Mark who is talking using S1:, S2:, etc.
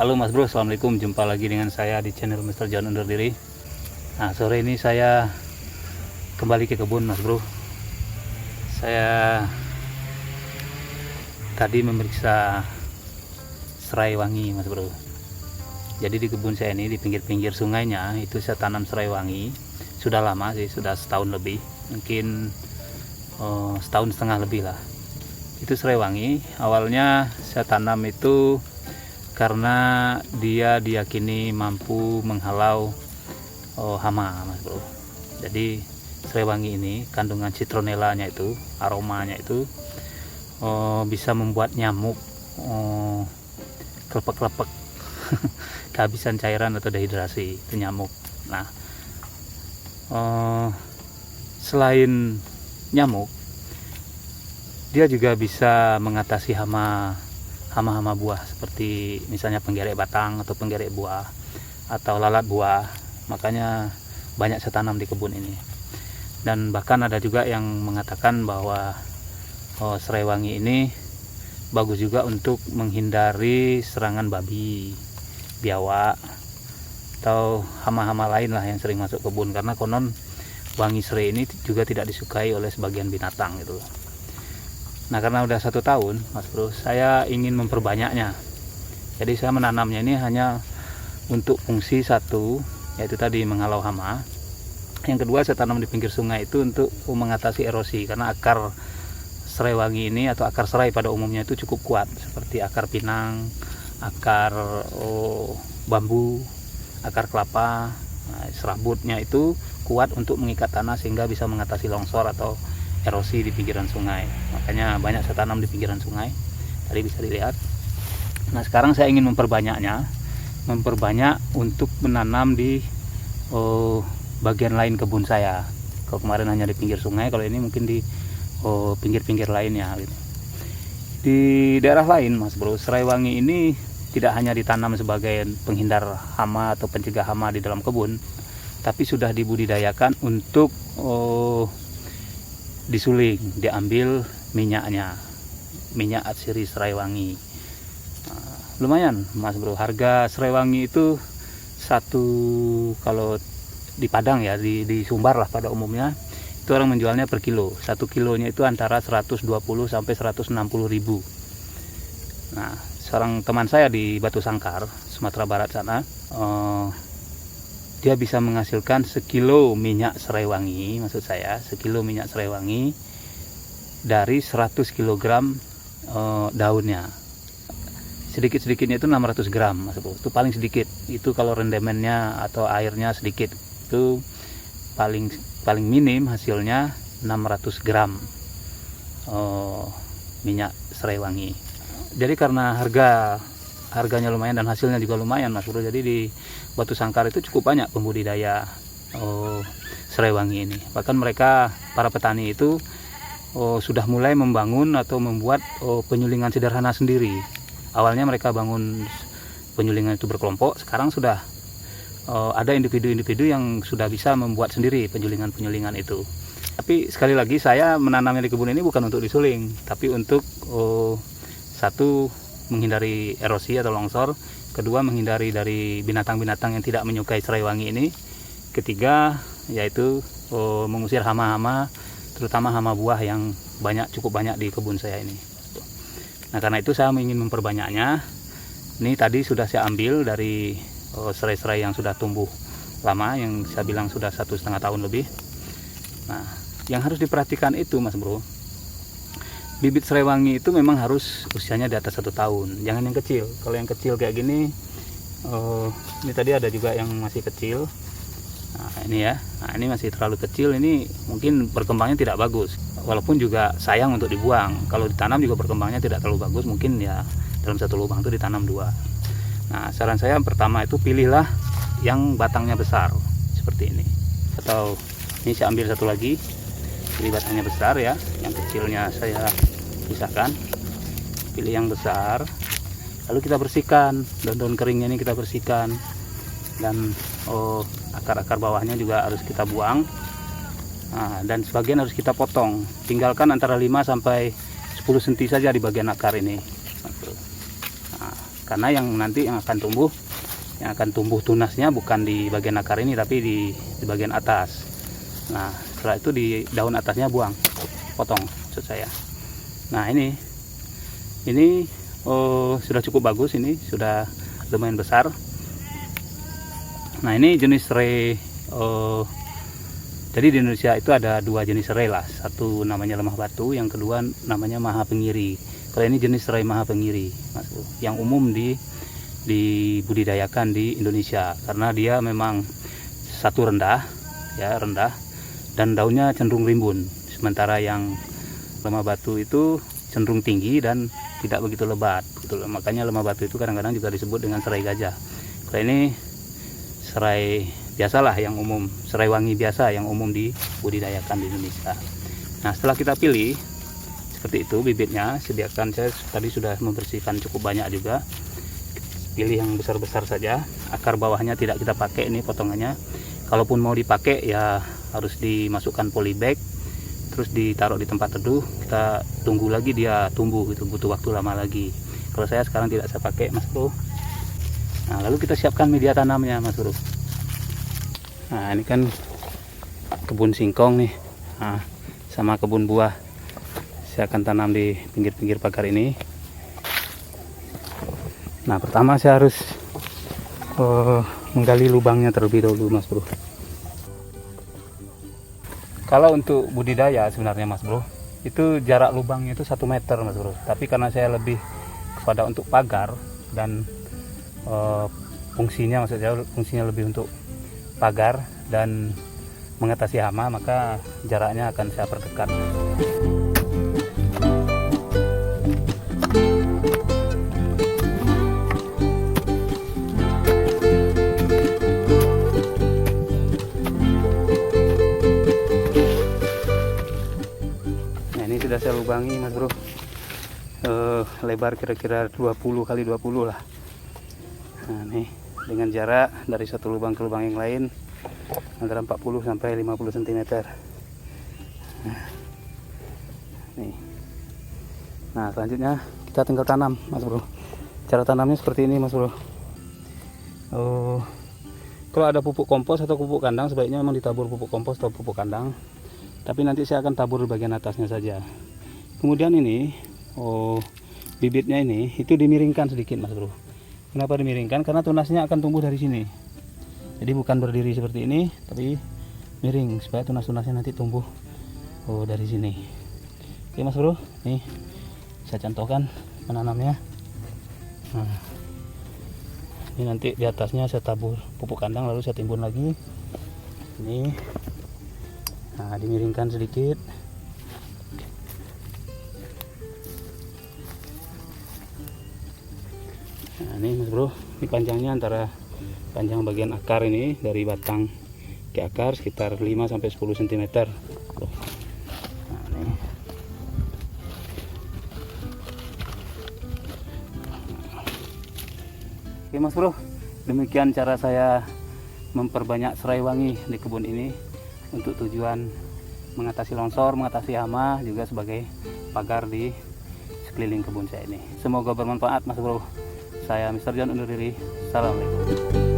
S1: Halo Mas Bro, Assalamualaikum. Jumpa lagi dengan saya di channel Mr. John undur diri. Nah, sore ini saya kembali ke kebun Mas Bro. Saya tadi memeriksa serai wangi Mas Bro. Jadi di kebun saya ini, di pinggir-pinggir sungainya, itu saya tanam serai wangi. Sudah lama sih, sudah setahun lebih. Mungkin setahun setengah lebih lah. Itu serai wangi, awalnya saya tanam itu karena dia diyakini mampu menghalau hama Mas Bro. Jadi serai wangi ini kandungan citronellanya itu, aromanya itu bisa membuat nyamuk kelepek-kelepek kehabisan cairan atau dehidrasi, itu nyamuk. Nah, selain nyamuk, dia juga bisa mengatasi hama-hama buah, seperti misalnya penggerek batang atau penggerek buah atau lalat buah. Makanya banyak saya tanam di kebun ini. Dan bahkan ada juga yang mengatakan bahwa serai wangi ini bagus juga untuk menghindari serangan babi, biawak, atau hama-hama lain lah yang sering masuk kebun, karena konon wangi serai ini juga tidak disukai oleh sebagian binatang gitu. Nah, karena udah 1 tahun Mas Bro, saya ingin memperbanyaknya. Jadi saya menanamnya ini hanya untuk fungsi satu, yaitu tadi menghalau hama. Yang kedua, saya tanam di pinggir sungai itu untuk mengatasi erosi, karena akar serai wangi ini atau akar serai pada umumnya itu cukup kuat, seperti akar pinang, akar bambu, akar kelapa. Nah, serabutnya itu kuat untuk mengikat tanah sehingga bisa mengatasi longsor atau erosi di pinggiran sungai. Makanya banyak saya tanam di pinggiran sungai, tadi bisa dilihat. Nah, sekarang saya ingin memperbanyak untuk menanam di bagian lain kebun saya. Kalau kemarin hanya di pinggir sungai, kalau ini mungkin di pinggir-pinggir lainnya gitu. Di daerah lain Mas Bro, serai wangi ini tidak hanya ditanam sebagai penghindar hama atau pencegah hama di dalam kebun, tapi sudah dibudidayakan untuk disuling, diambil minyaknya, minyak atsiri serai wangi. Nah, lumayan Mas Bro, harga serai wangi itu kalau di Padang ya, di Sumbar lah pada umumnya, itu orang menjualnya per kilo. 1 kilonya itu antara 120 sampai 160 ribu. Nah, seorang teman saya di Batu Sangkar, Sumatera Barat sana, dia bisa menghasilkan sekilo minyak serai wangi, maksud saya sekilo minyak serai wangi dari 100 kg daunnya. Sedikit-sedikitnya itu 600 gram Mas Bro. Itu paling sedikit. Itu kalau rendemennya atau airnya sedikit, itu paling minim hasilnya 600 gram minyak serai wangi. Jadi karena harganya lumayan dan hasilnya juga lumayan Mas Bro, jadi di Batu Sangkar itu cukup banyak pembudidaya serai wangi ini. Bahkan mereka, para petani itu sudah mulai membangun atau membuat penyulingan sederhana sendiri. Awalnya mereka bangun penyulingan itu berkelompok, sekarang sudah ada individu-individu yang sudah bisa membuat sendiri penyulingan itu. Tapi sekali lagi, saya menanamnya di kebun ini bukan untuk disuling, tapi untuk satu, menghindari erosi atau longsor. Kedua, menghindari dari binatang-binatang yang tidak menyukai serai wangi ini. Ketiga, yaitu mengusir hama-hama, terutama hama buah yang cukup banyak di kebun saya ini. Nah, karena itu saya ingin memperbanyaknya. Ini tadi sudah saya ambil dari serai-serai yang sudah tumbuh lama, yang saya bilang sudah 1,5 tahun lebih. Nah, yang harus diperhatikan itu Mas Bro, bibit serai wangi itu memang harus usianya di atas 1 tahun, jangan yang kecil. Kalau yang kecil kayak gini, ini tadi ada juga yang masih kecil. Nah, ini ya, ini masih terlalu kecil, ini mungkin berkembangnya tidak bagus. Walaupun juga sayang untuk dibuang. Kalau ditanam juga berkembangnya tidak terlalu bagus, mungkin ya dalam 1 lubang itu ditanam 2. Nah, saran saya yang pertama itu pilihlah yang batangnya besar seperti ini. Atau ini saya ambil satu lagi, pilih batangnya besar ya, yang kecilnya saya pisahkan. Pilih yang besar, lalu kita bersihkan, daun-daun keringnya ini kita bersihkan, dan akar-akar bawahnya juga harus kita buang. Nah, dan sebagian harus kita potong, tinggalkan antara 5 sampai 10 cm saja di bagian akar ini. Nah, karena yang nanti yang akan tumbuh tunasnya bukan di bagian akar ini, tapi di bagian atas. Nah setelah itu di daun atasnya buang, potong maksud saya. Nah ini sudah cukup bagus, ini sudah lumayan besar. Nah ini jenis serai, jadi di Indonesia itu ada 2 jenis serai lah, satu namanya lemah batu, yang kedua namanya maha pengiri. Kalau ini jenis serai maha pengiri, Mas Bro, yang umum dibudidayakan di Indonesia, karena dia memang satu rendah, dan daunnya cenderung rimbun, sementara yang lemah batu itu cenderung tinggi dan tidak begitu lebat gitu loh. Makanya lemah batu itu kadang-kadang juga disebut dengan serai gajah. Kalau ini serai biasalah yang umum, serai wangi biasa yang umum dibudidayakan di Indonesia. Nah setelah kita pilih seperti itu bibitnya, sediakan, saya tadi sudah membersihkan cukup banyak juga. Pilih yang besar-besar saja, akar bawahnya tidak kita pakai, ini potongannya. Kalaupun mau dipakai ya harus dimasukkan polybag, terus ditaruh di tempat teduh, kita tunggu lagi dia tumbuh gitu, butuh waktu lama lagi. Kalau saya sekarang tidak saya pakai, Mas Bro. Nah lalu kita siapkan media tanamnya, Mas Bro. Nah ini kan kebun singkong nih, nah, sama kebun buah. Saya akan tanam di pinggir-pinggir pagar ini. Nah pertama saya harus menggali lubangnya terlebih dahulu, Mas Bro. Kalau untuk budidaya sebenarnya, Mas Bro, itu jarak lubangnya itu 1 meter, Mas Bro. Tapi karena saya lebih kepada untuk pagar dan fungsinya lebih untuk pagar dan mengatasi hama, maka jaraknya akan saya perdekat. Nah ini sudah saya lubangi, Mas Bro, lebar kira-kira 20 kali 20 lah. Nah nih dengan jarak dari satu lubang ke lubang yang lain antara 40 sampai 50 cm. Nah selanjutnya kita tinggal tanam, Mas Bro. Cara tanamnya seperti ini, Mas Bro. Kalau ada pupuk kompos atau pupuk kandang, sebaiknya memang ditabur pupuk kompos atau pupuk kandang, tapi nanti saya akan tabur di bagian atasnya saja. Kemudian ini bibitnya ini itu dimiringkan sedikit, Mas Bro. Kenapa dimiringkan? Karena tunasnya akan tumbuh dari sini. Jadi bukan berdiri seperti ini, tapi miring supaya tunas-tunasnya nanti tumbuh dari sini. Oke, Mas Bro, nih saya contohkan menanamnya. Nah, ini nanti di atasnya saya tabur pupuk kandang, lalu saya timbun lagi. Ini, nah dimiringkan sedikit. Nah ini, Mas Bro, ini panjangnya antara panjang bagian akar ini dari batang ke akar sekitar 5 sampai 10 cm. Nah, ini. Oke, Mas Bro, demikian cara saya memperbanyak serai wangi di kebun ini untuk tujuan mengatasi longsor, mengatasi hama, juga sebagai pagar di sekeliling kebun saya ini. Semoga bermanfaat, Mas Bro. Saya Mr. John undur diri. Assalamualaikum.